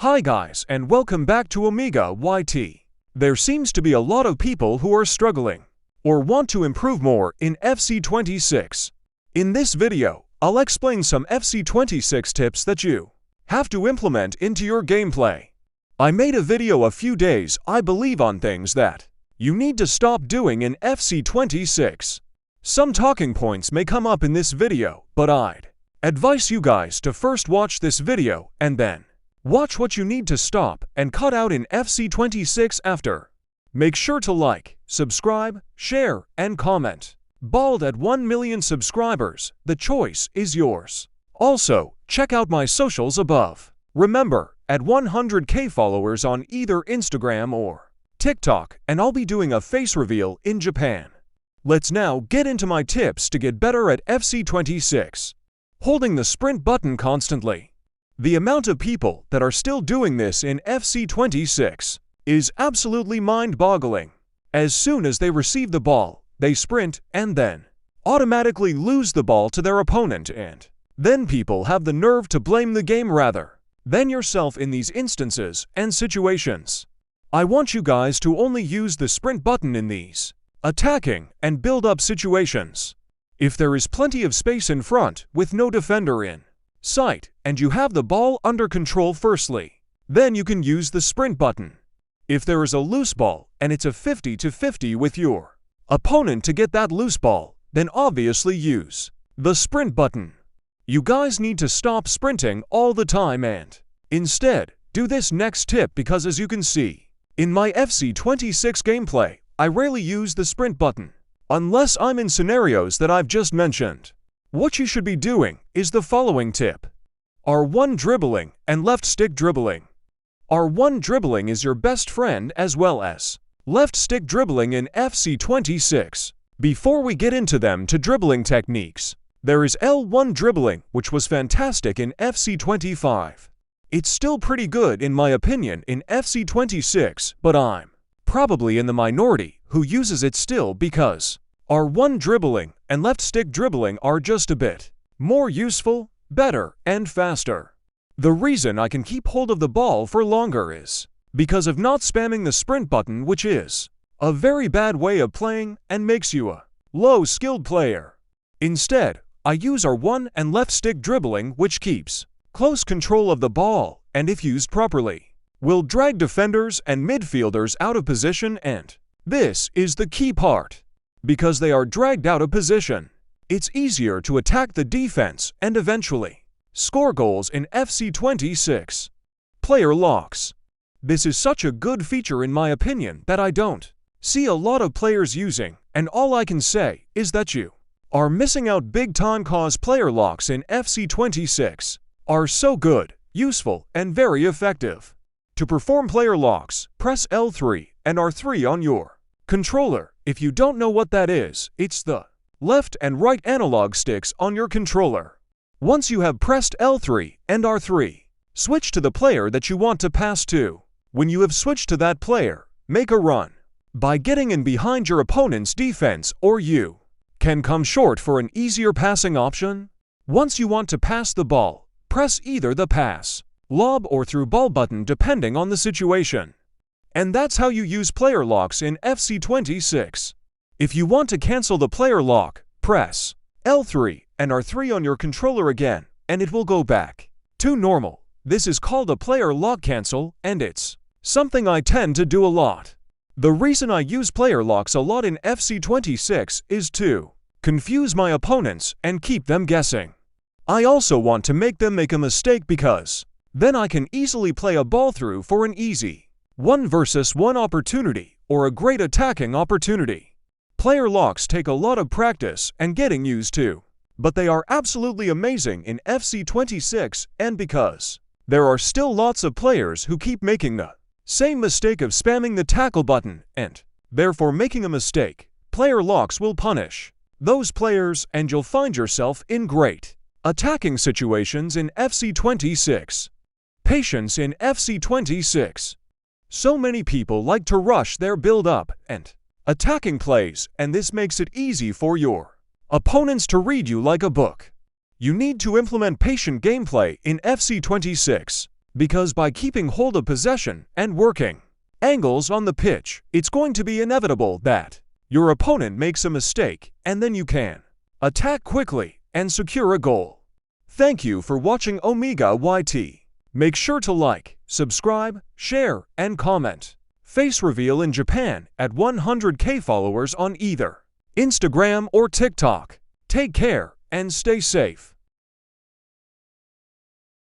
Hi guys and welcome back to Omega YT. There seems to be a lot of people who are struggling or want to improve more in FC26. In this video, I'll explain some FC26 tips that you have to implement into your gameplay. I made a video a few days, I believe, on things that you need to stop doing in FC26. Some talking points may come up in this video, but I'd advise you guys to first watch this video and then watch what you need to stop and cut out in FC26 after. Make sure to like, subscribe, share, and comment. Bald at 1 million subscribers, the choice is yours. Also, check out my socials above. Remember, at 100k followers on either Instagram or TikTok, and I'll be doing a face reveal in Japan. Let's now get into my tips to get better at FC26. Holding the sprint button constantly. The amount of people that are still doing this in FC26 is absolutely mind-boggling. As soon as they receive the ball, they sprint and then automatically lose the ball to their opponent, and then people have the nerve to blame the game rather than yourself in these instances and situations. I want you guys to only use the sprint button in these attacking and build-up situations. If there is plenty of space in front with no defender in sight, and you have the ball under control firstly, then you can use the sprint button. If there is a loose ball and it's a 50-50 with your opponent to get that loose ball, then obviously use the sprint button. You guys need to stop sprinting all the time and instead do this next tip, because as you can see, in my FC26 gameplay, I rarely use the sprint button, unless I'm in scenarios that I've just mentioned. What you should be doing is the following tip. R1 dribbling and left stick dribbling. R1 dribbling is your best friend as well as left stick dribbling in FC26. Before we get into them to dribbling techniques, there is L1 dribbling, which was fantastic in FC25. It's still pretty good in my opinion in FC26, but I'm probably in the minority who uses it still, because R1 dribbling and left stick dribbling are just a bit more useful, better, and faster. The reason I can keep hold of the ball for longer is because of not spamming the sprint button, which is a very bad way of playing and makes you a low-skilled player. Instead, I use R1 and left stick dribbling, which keeps close control of the ball and, if used properly, will drag defenders and midfielders out of position, and this is the key part. Because they are dragged out of position, it's easier to attack the defense and eventually score goals in FC26. Player locks. This is such a good feature in my opinion that I don't see a lot of players using, and all I can say is that you are missing out big time, cause player locks in FC26 are so good, useful, and very effective. To perform player locks, press L3 and R3 on your controller. If you don't know what that is, it's the left and right analog sticks on your controller. Once you have pressed L3 and R3, switch to the player that you want to pass to. When you have switched to that player, make a run by getting in behind your opponent's defense, or you can come short for an easier passing option. Once you want to pass the ball, press either the pass, lob, or through ball button depending on the situation. And that's how you use player locks in FC26. If you want to cancel the player lock, press L3 and R3 on your controller again, and it will go back to normal. This is called a player lock cancel, and it's something I tend to do a lot. The reason I use player locks a lot in FC26 is to confuse my opponents and keep them guessing. I also want to make them make a mistake, because then I can easily play a ball through for an easy 1-versus-1 opportunity or a great attacking opportunity. Player locks take a lot of practice and getting used to, but they are absolutely amazing in FC26, and because there are still lots of players who keep making the same mistake of spamming the tackle button and therefore making a mistake, player locks will punish those players and you'll find yourself in great attacking situations in FC26. Patience in FC26. So many people like to rush their build-up and attacking plays, and this makes it easy for your opponents to read you like a book. You need to implement patient gameplay in FC26. Because by keeping hold of possession and working angles on the pitch, it's going to be inevitable that your opponent makes a mistake, and then you can attack quickly and secure a goal. Thank you for watching Omega YT. Make sure to like, subscribe, share, and comment. Face reveal in Japan at 100K followers on either Instagram or TikTok. Take care and stay safe.